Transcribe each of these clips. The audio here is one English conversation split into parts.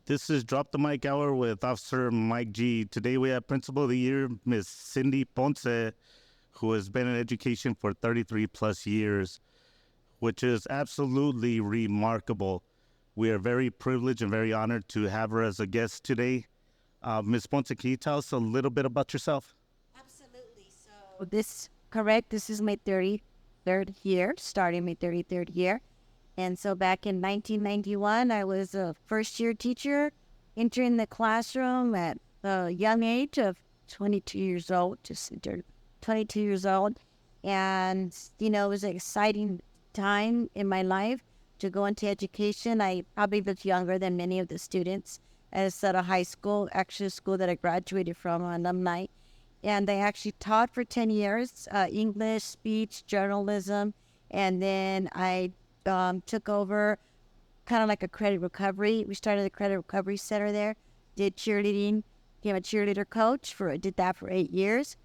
This is Drop the Mic Hour with Officer Mike G. Today we have Principal of the Year, Miss Cindy Ponce, who has been in education for 33 plus years, which is absolutely remarkable. We are very privileged and very honored to have her as a guest today. Ms. Ponce, can you tell us a little bit about yourself? Absolutely. So this correct. This is my 33rd year, starting my 33rd year. And so back in 1991, I was a first year teacher entering the classroom at a young age of 22 years old, just turned 22 years old. And, it was an exciting time in my life to go into education. I probably was younger than many of the students as at a high school, actually a school that I graduated from, alumni. And I actually taught for 10 years, English, speech, journalism. And then I took over kind of like a credit recovery. We started the credit recovery center there, did cheerleading, became a cheerleader coach did that for 8 years.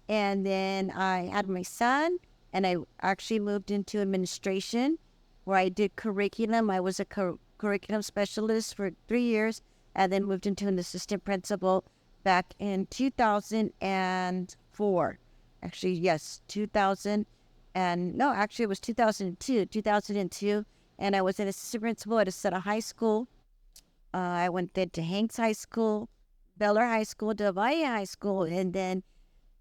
And then I had my son and I actually moved into administration where I did curriculum. I was a curriculum specialist for 3 years and then moved into an assistant principal back in 2004. Actually, yes, 2000. And no, actually, it was 2002. And I was an assistant principal at a set of high school. I went then to Hanks High School, Beller High School, Del Valle High School. And then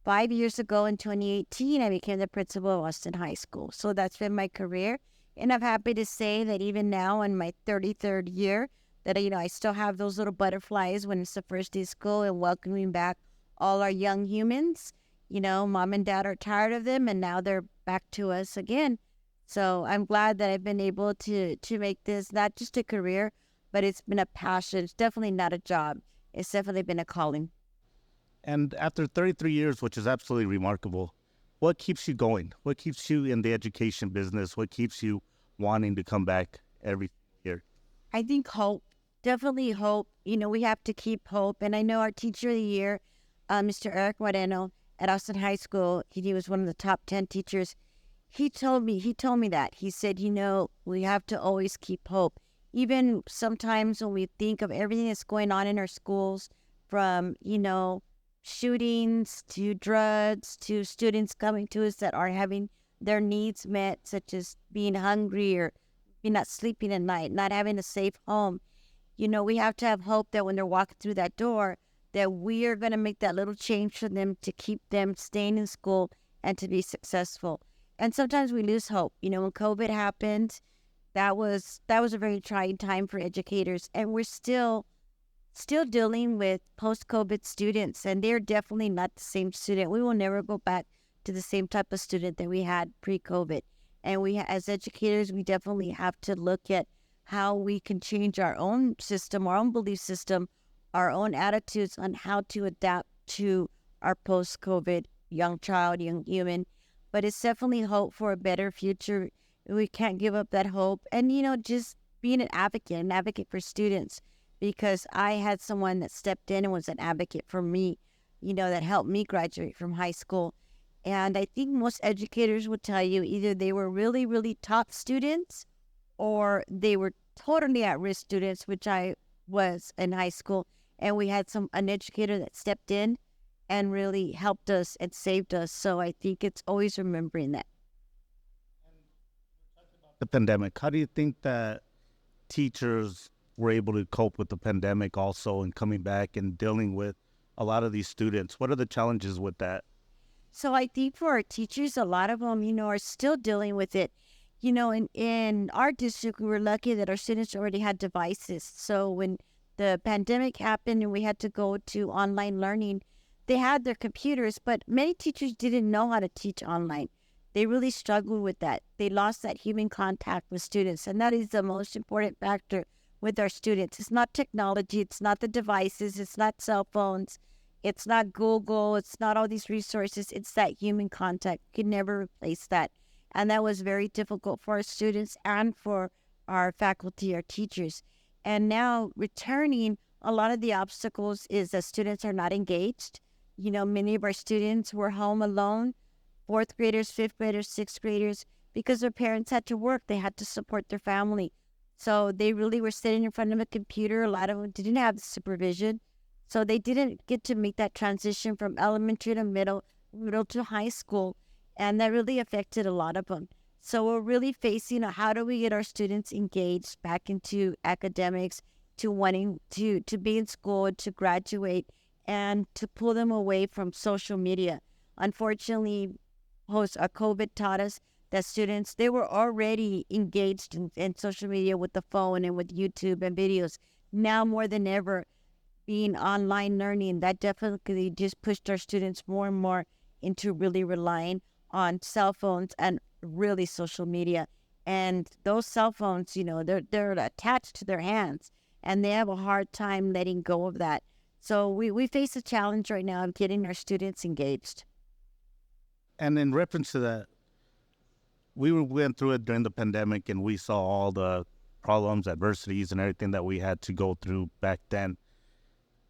5 years ago in 2018, I became the principal of Austin High School. So that's been my career. And I'm happy to say that even now in my 33rd year, that, I still have those little butterflies when it's the first day of school and welcoming back all our young humans. Mom and dad are tired of them and now they're back to us again. So I'm glad that I've been able to make this not just a career, but it's been a passion. It's definitely not a job. It's definitely been a calling. And after 33 years, which is absolutely remarkable, what keeps you going? What keeps you in the education business? What keeps you wanting to come back every year? I think hope, definitely hope. We have to keep hope. And I know our teacher of the year, Mr. Eric Moreno at Austin High School, he was one of the top 10 teachers. He told me that. He said, we have to always keep hope. Even sometimes when we think of everything that's going on in our schools, from, shootings to drugs to students coming to us that are having their needs met, such as being hungry or not sleeping at night, not having a safe home. We have to have hope that when they're walking through that door, that we are going to make that little change for them to keep them staying in school and to be successful. And sometimes we lose hope. When COVID happened, that was a very trying time for educators, and we're still dealing with post-COVID students, and they're definitely not the same student. We will never go back to the same type of student that we had pre-COVID. And we, as educators, we definitely have to look at how we can change our own system, our own belief system, our own attitudes on how to adapt to our post-COVID young child, young human. But it's definitely hope for a better future. We can't give up that hope. And, just being an advocate for students, because I had someone that stepped in and was an advocate for me, that helped me graduate from high school. And I think most educators would tell you either they were really, really top students or they were totally at-risk students, which I was in high school. And we had an educator that stepped in and really helped us and saved us. So I think it's always remembering that. The pandemic, how do you think that teachers were able to cope with the pandemic also and coming back and dealing with a lot of these students? What are the challenges with that? So I think for our teachers, a lot of them, are still dealing with it. In our district, we were lucky that our students already had devices. So when the pandemic happened and we had to go to online learning, they had their computers, but many teachers didn't know how to teach online. They really struggled with that. They lost that human contact with students, and that is the most important factor with our students. It's not technology, it's not the devices, it's not cell phones, it's not Google, it's not all these resources, it's that human contact. You can never replace that. And that was very difficult for our students and for our faculty, our teachers. And now returning, a lot of the obstacles is that students are not engaged. Many of our students were home alone, fourth graders, fifth graders, sixth graders, because their parents had to work. They had to support their family. So they really were sitting in front of a computer. A lot of them didn't have the supervision. So they didn't get to make that transition from elementary to middle to high school. And that really affected a lot of them. So we're really facing how do we get our students engaged back into academics, to wanting to be in school, to graduate, and to pull them away from social media. Unfortunately, post COVID taught us that students, they were already engaged in social media with the phone and with YouTube and videos. Now more than ever, being online learning, that definitely just pushed our students more and more into really relying on cell phones and really social media. And those cell phones, they're attached to their hands, and they have a hard time letting go of that. So we face a challenge right now of getting our students engaged. And in reference to that, went through it during the pandemic, and we saw all the problems, adversities, and everything that we had to go through back then.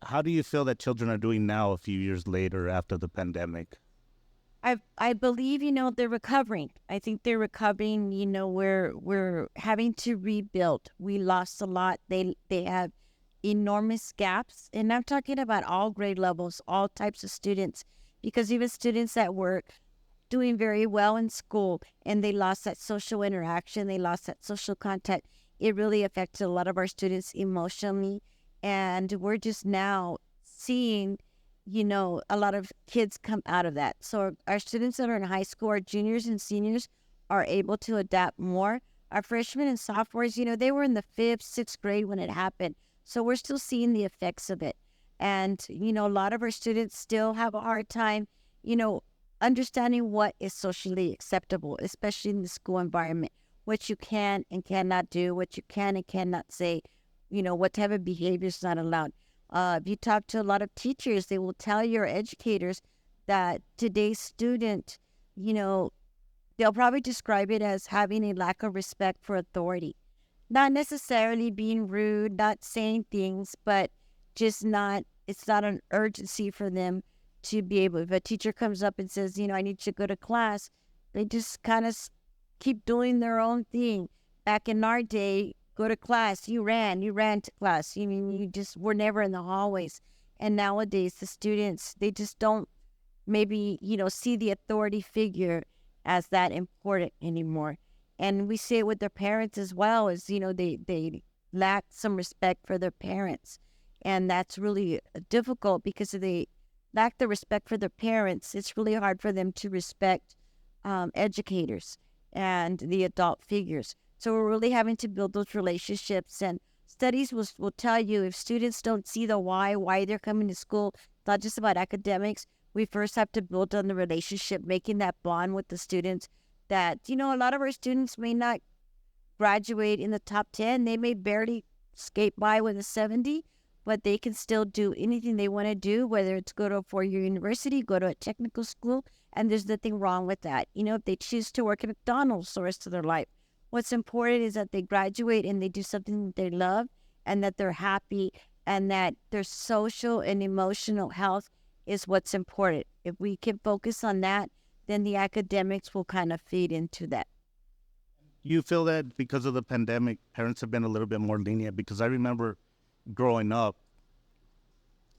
How do you feel that children are doing now, a few years later after the pandemic? I believe they're recovering. I think they're recovering. We're having to rebuild. We lost a lot. They have enormous gaps, and I'm talking about all grade levels, all types of students, because even students that were doing very well in school and they lost that social interaction, they lost that social contact. It really affected a lot of our students emotionally, and we're just now seeing a lot of kids come out of that. So our students that are in high school, our juniors and seniors, are able to adapt more. Our freshmen and sophomores, they were in the 5th, 6th grade when it happened. So we're still seeing the effects of it. And, a lot of our students still have a hard time, understanding what is socially acceptable, especially in the school environment, what you can and cannot do, what you can and cannot say, what type of behavior is not allowed. If you talk to a lot of teachers, they will tell your educators that today's student, they'll probably describe it as having a lack of respect for authority. Not necessarily being rude, not saying things, but just it's not an urgency for them to be able, if a teacher comes up and says, I need you to go to class, they just kind of keep doing their own thing. Back in our day, go to class, you ran to class. You just were never in the hallways. And nowadays, the students, they just don't maybe, see the authority figure as that important anymore. And we see it with their parents as well, as, they lack some respect for their parents. And that's really difficult, because if they lack the respect for their parents, it's really hard for them to respect educators and the adult figures. So we're really having to build those relationships. And studies will tell you, if students don't see the why they're coming to school, it's not just about academics. We first have to build on the relationship, making that bond with the students, that, a lot of our students may not graduate in the top 10. They may barely skate by with a 70, but they can still do anything they want to do, whether it's go to a 4-year university, go to a technical school, and there's nothing wrong with that. If they choose to work at McDonald's the rest of their life, what's important is that they graduate and they do something that they love, and that they're happy, and that their social and emotional health is what's important. If we can focus on that, then the academics will kind of feed into that. You feel that because of the pandemic, parents have been a little bit more lenient? Because I remember growing up,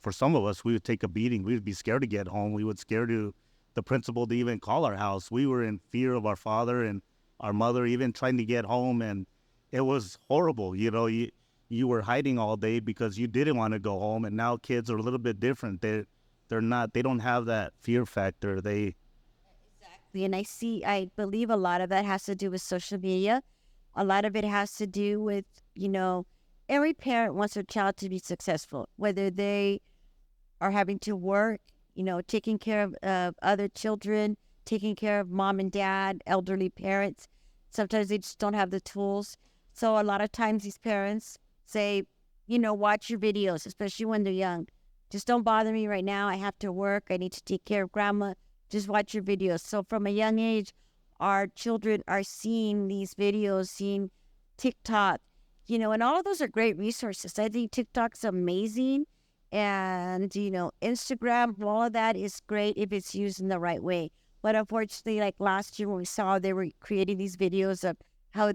for some of us, we would take a beating. We would be scared to get home. We would scare the principal to even call our house. We were in fear of our father and our mother even trying to get home, and it was horrible. You were hiding all day because you didn't want to go home. And now kids are a little bit different. They don't have that fear factor. Exactly. And I believe a lot of that has to do with social media. A lot of it has to do with, every parent wants their child to be successful, whether they are having to work, taking care of other children, taking care of mom and dad, elderly parents. Sometimes they just don't have the tools. So a lot of times these parents say, watch your videos, especially when they're young. Just don't bother me right now. I have to work. I need to take care of grandma. Just watch your videos. So from a young age, our children are seeing these videos, seeing TikTok, and all of those are great resources. I think TikTok's amazing. And, Instagram, all of that is great if it's used in the right way. But unfortunately, like last year when we saw they were creating these videos of how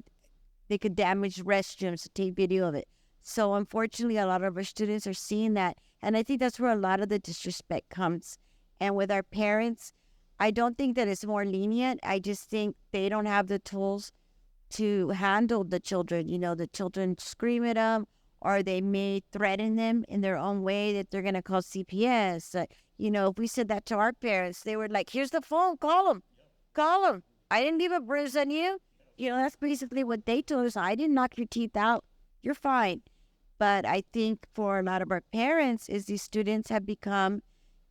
They could damage restrooms to take video of it. So unfortunately, a lot of our students are seeing that. And I think that's where a lot of the disrespect comes. And with our parents, I don't think that it's more lenient. I just think they don't have the tools to handle the children. The children scream at them, or they may threaten them in their own way that they're going to call CPS. If we said that to our parents, they were like, here's the phone, call them, call them. I didn't leave a bruise on you. That's basically what they told us. I didn't knock your teeth out. You're fine. But I think for a lot of our parents is these students have become,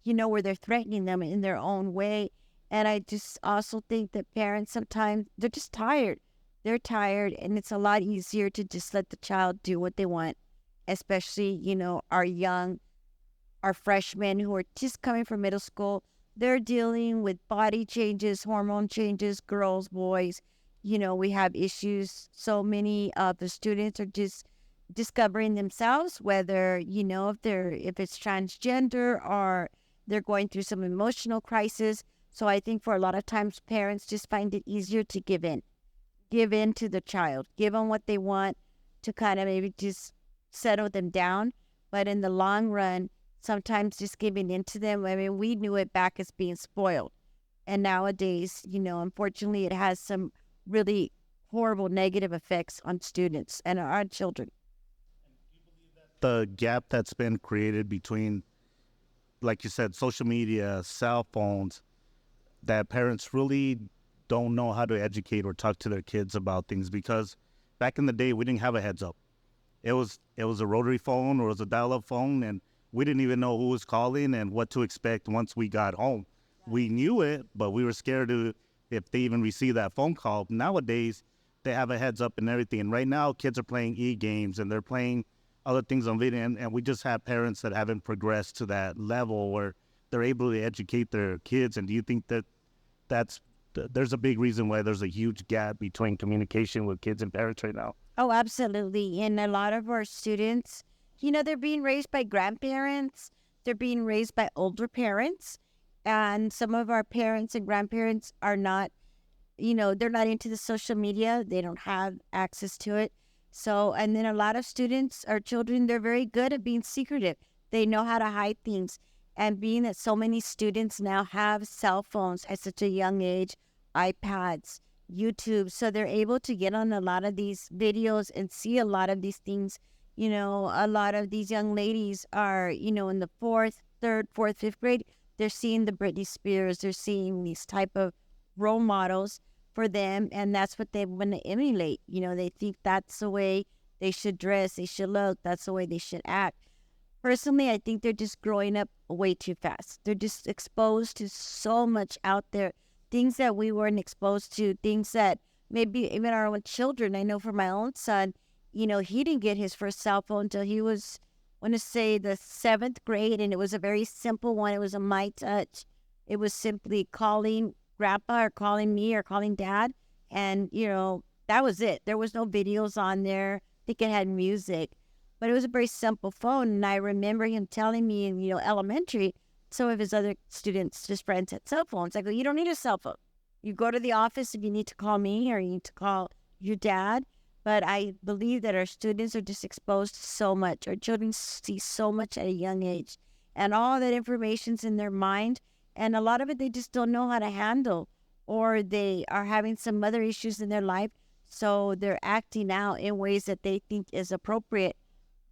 where they're threatening them in their own way. And I just also think that parents sometimes, they're just tired. They're tired, and it's a lot easier to just let the child do what they want, especially, our freshmen who are just coming from middle school. They're dealing with body changes, hormone changes, girls, boys. We have issues. So many of the students are just discovering themselves, whether, if it's transgender or they're going through some emotional crisis. So I think for a lot of times, parents just find it easier to give in to the child, give them what they want to kind of maybe just settle them down. But in the long run, sometimes just giving in to them, I mean, we knew it back as being spoiled. And nowadays, unfortunately, it has some really horrible negative effects on students and our children. The gap that's been created between, like you said, social media, cell phones, that parents really don't know how to educate or talk to their kids about things, because back in the day we didn't have a heads up. It was a rotary phone or it was a dial-up phone, and we didn't even know who was calling and what to expect once we got home. We knew it, but we were scared to if they even received that phone call. Nowadays, they have a heads up and everything. And right now, kids are playing e-games and they're playing other things on video. And we just have parents that haven't progressed to that level where they're able to educate their kids. And do you think that there's a big reason why there's a huge gap between communication with kids and parents right now? Oh, absolutely. And a lot of our students, they're being raised by grandparents, they're being raised by older parents. And some of our parents and grandparents are not, they're not into the social media. They don't have access to it. So, and then a lot of students, our children, they're very good at being secretive. They know how to hide things. And being that so many students now have cell phones at such a young age, iPads, YouTube, so they're able to get on a lot of these videos and see a lot of these things. A lot of these young ladies are, in the third, fourth, fifth grade, they're seeing the Britney Spears, they're seeing these type of role models for them, and that's what they want to emulate. They think that's the way they should dress, they should look, that's the way they should act. Personally, I think they're just growing up way too fast. They're just exposed to so much out there, things that we weren't exposed to, things that maybe even our own children. I know for my own son, he didn't get his first cell phone until he was, I want to say, the 7th grade, and it was a very simple one. It was a My Touch. It was simply calling grandpa or calling me or calling dad, and, that was it. There was no videos on there. I think it had music, but it was a very simple phone. And I remember him telling me in, elementary, some of his other students, his friends, had cell phones. I go, you don't need a cell phone. You go to the office if you need to call me or you need to call your dad. But I believe that our students are just exposed to so much. Our children see so much at a young age. And all that information's in their mind. And a lot of it they just don't know how to handle. Or they are having some other issues in their life. So they're acting out in ways that they think is appropriate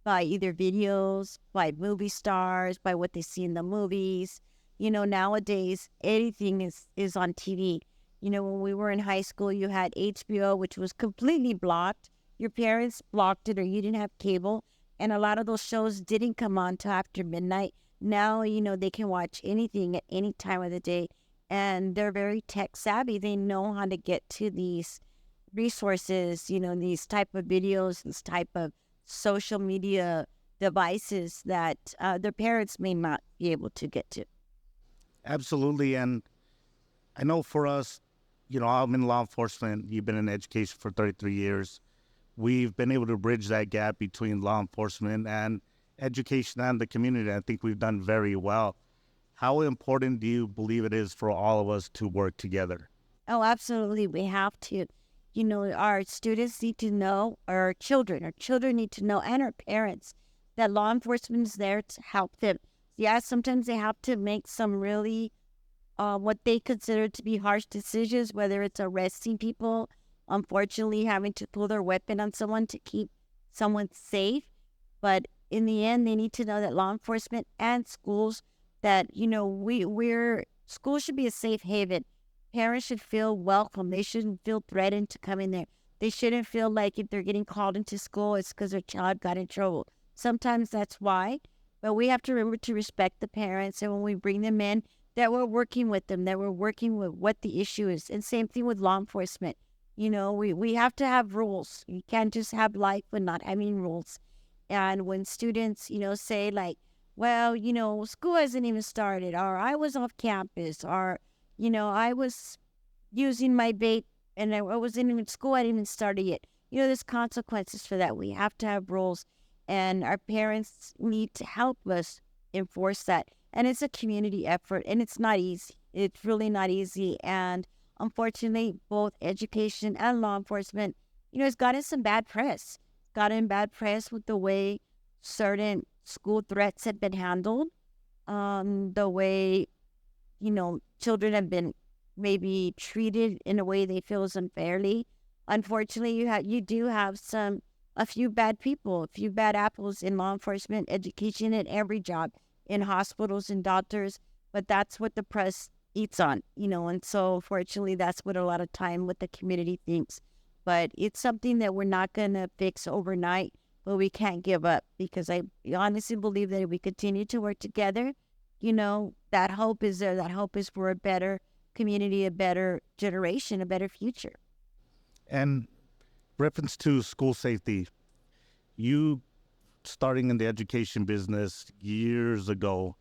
by either videos, by movie stars, by what they see in the movies. Nowadays, anything is on TV. When we were in high school, you had HBO, which was completely blocked. Your parents blocked it or you didn't have cable. And a lot of those shows didn't come on till after midnight. Now, they can watch anything at any time of the day. And they're very tech savvy. They know how to get to these resources, these type of videos, this type of social media devices that their parents may not be able to get to. Absolutely. And I know for us, I'm in law enforcement. You've been in education for 33 years. We've been able to bridge that gap between law enforcement and education and the community. I think we've done very well. How important do you believe it is for all of us to work together? Oh, absolutely. We have to. our students need to know, our children need to know, and our parents, that law enforcement is there to help them. Yeah, sometimes they have to make some really what they consider to be harsh decisions, whether it's arresting people, unfortunately having to pull their weapon on someone to keep someone safe. But in the end, they need to know that law enforcement and schools, that schools should be a safe haven. Parents should feel welcome. They shouldn't feel threatened to come in there. They shouldn't feel like if they're getting called into school, it's because their child got in trouble. Sometimes that's why, but we have to remember to respect the parents. And when we bring them in, that we're working with them, that we're working with what the issue is. And same thing with law enforcement. We have to have rules. You can't just have life with not having rules. And when students, say like, well, school hasn't even started, or I was off campus, or, I was using my vape and I wasn't even in school, I didn't even start it yet. There's consequences for that. We have to have rules, and our parents need to help us enforce that. And it's a community effort, and it's not easy. It's really not easy. And unfortunately, both education and law enforcement, it's gotten some bad press. It's gotten bad press with the way certain school threats have been handled, the way, children have been maybe treated in a way they feel is unfairly. Unfortunately, you do have a few bad people, a few bad apples in law enforcement, education, and every job, in hospitals and doctors. But that's what the press eats on, and so fortunately, that's what a lot of time what the community thinks. But it's something that we're not going to fix overnight, but we can't give up, because I honestly believe that if we continue to work together, that hope is there. That hope is for a better community, a better generation, a better future. And reference to school safety, you starting in the education business years ago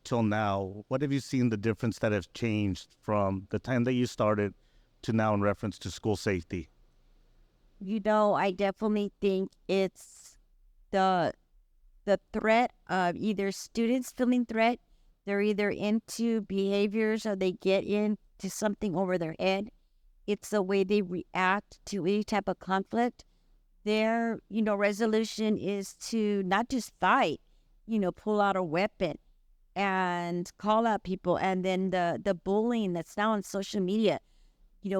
till now, what have you seen the difference that has changed from the time that you started to now in reference to school safety? I definitely think it's the threat of either students feeling threat, they're either into behaviors or they get into something over their head. It's the way they react to any type of conflict. Their, resolution is to not just fight, pull out a weapon and call out people. And then the bullying that's now on social media.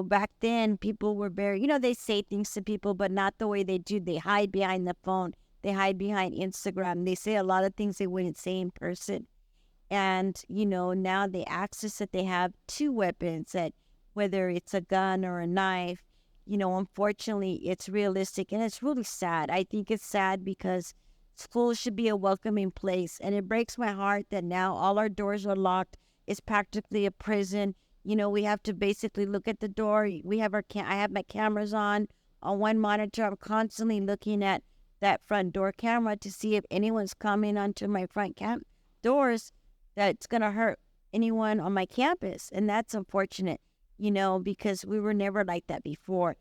Back then people were very, they say things to people, but not the way they do. They hide behind the phone. They hide behind Instagram. They say a lot of things they wouldn't say in person. And, now the access that they have to weapons, that whether it's a gun or a knife, unfortunately, it's realistic, and it's really sad. I think it's sad because school should be a welcoming place, and it breaks my heart that now all our doors are locked. It's practically a prison. We have to basically look at the door. We have I have my cameras on one monitor. I'm constantly looking at that front door camera to see if anyone's coming onto my front doors that's going to hurt anyone on my campus. And that's unfortunate, because we were never like that before.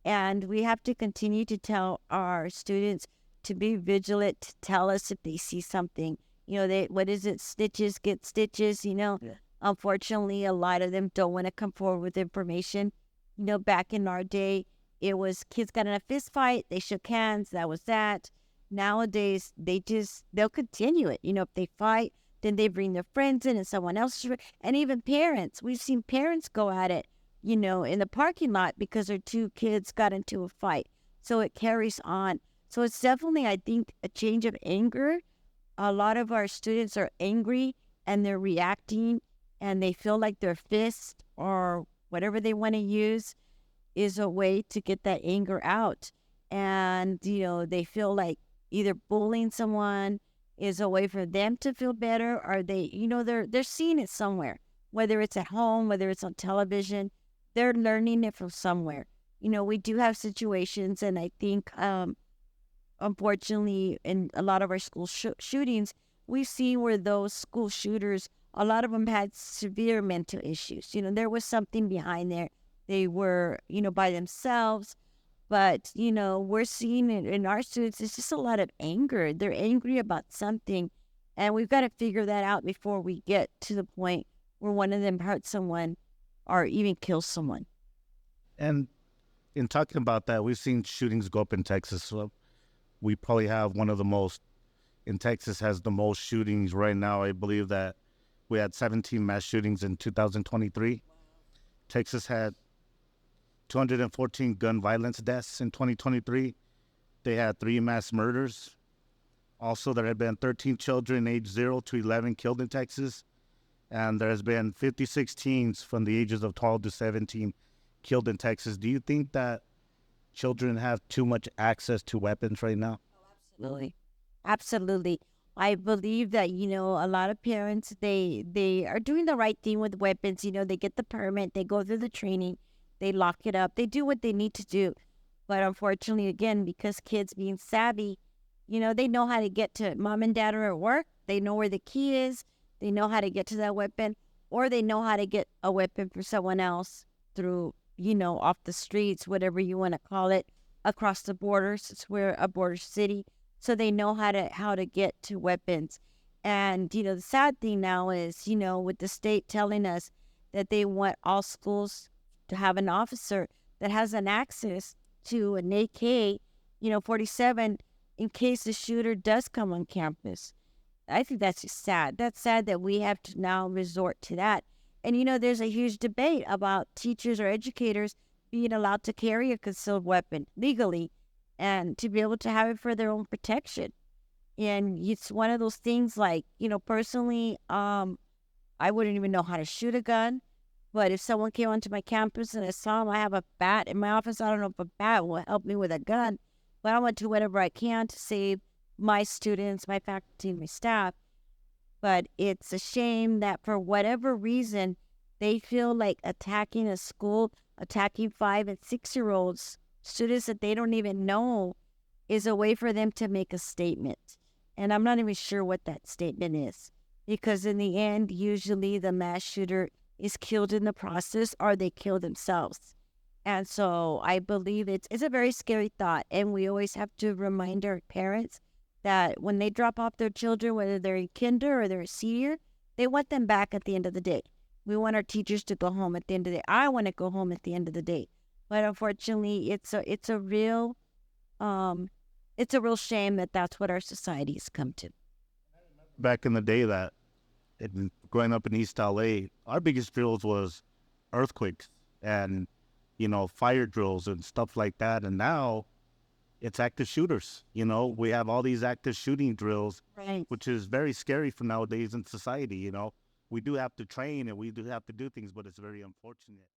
And we have to continue to tell our students to be vigilant, to tell us if they see something. What is it? Snitches get stitches, Yeah. Unfortunately, a lot of them don't want to come forward with information. Back in our day, it was kids got in a fist fight, they shook hands, that was that. Nowadays, they'll continue it. If they fight, then they bring their friends in and someone else. And even parents. We've seen parents go at it, in the parking lot because their two kids got into a fight. So it carries on. So it's definitely, I think, a change of anger. A lot of our students are angry and they're reacting, and they feel like their fist or whatever they want to use is a way to get that anger out. And, they feel like either bullying someone is a way for them to feel better, or they're seeing it somewhere, whether it's at home, whether it's on television, they're learning it from somewhere. We do have situations, and I think, unfortunately, in a lot of our school shootings, we've seen where those school shooters, a lot of them had severe mental issues. There was something behind there. They were, by themselves. But, we're seeing it in our students. It's just a lot of anger. They're angry about something. And we've got to figure that out before we get to the point where one of them hurts someone or even kills someone. And in talking about that, we've seen shootings go up in Texas. So we probably have one of the most, in Texas has the most shootings right now. I believe that we had 17 mass shootings in 2023. Texas had 214 gun violence deaths in 2023. They had 3 mass murders. Also, there have been 13 children aged 0 to 11 killed in Texas. And there has been 56 teens from the ages of 12 to 17 killed in Texas. Do you think that children have too much access to weapons right now? Absolutely. Absolutely. I believe that, a lot of parents, they are doing the right thing with weapons. They get the permit, they go through the training, they lock it up, they do what they need to do. But unfortunately, again, because kids being savvy, they know how to get to mom and dad are at work, they know where the key is, they know how to get to that weapon, or they know how to get a weapon for someone else through, off the streets, whatever you want to call it, across the borders. It's where a border city, so they know how to get to weapons. And the sad thing now is, with the state telling us that they want all schools to have an officer that has an access to an AK, 47, in case the shooter does come on campus. I think that's just sad. That's sad that we have to now resort to that. And there's a huge debate about teachers or educators being allowed to carry a concealed weapon legally and to be able to have it for their own protection. And it's one of those things like, personally, I wouldn't even know how to shoot a gun. But if someone came onto my campus and I saw them, I have a bat in my office. I don't know if a bat will help me with a gun, but I want to do whatever I can to save my students, my faculty, my staff. But it's a shame that for whatever reason, they feel like attacking a school, attacking 5 and 6-year-olds, students that they don't even know, is a way for them to make a statement. And I'm not even sure what that statement is. Because in the end, usually the mass shooter is killed in the process or they kill themselves. And so I believe it's a very scary thought. And we always have to remind our parents that when they drop off their children, whether they're in kinder or they're a senior, they want them back at the end of the day. We want our teachers to go home at the end of the day. I want to go home at the end of the day. But unfortunately, it's a real shame that that's what our society has come to. Back in the day, growing up in East LA, our biggest drills was earthquakes and fire drills and stuff like that. And now it's active shooters. We have all these active shooting drills, Right. which is very scary for nowadays in society. We do have to train and we do have to do things, but it's very unfortunate.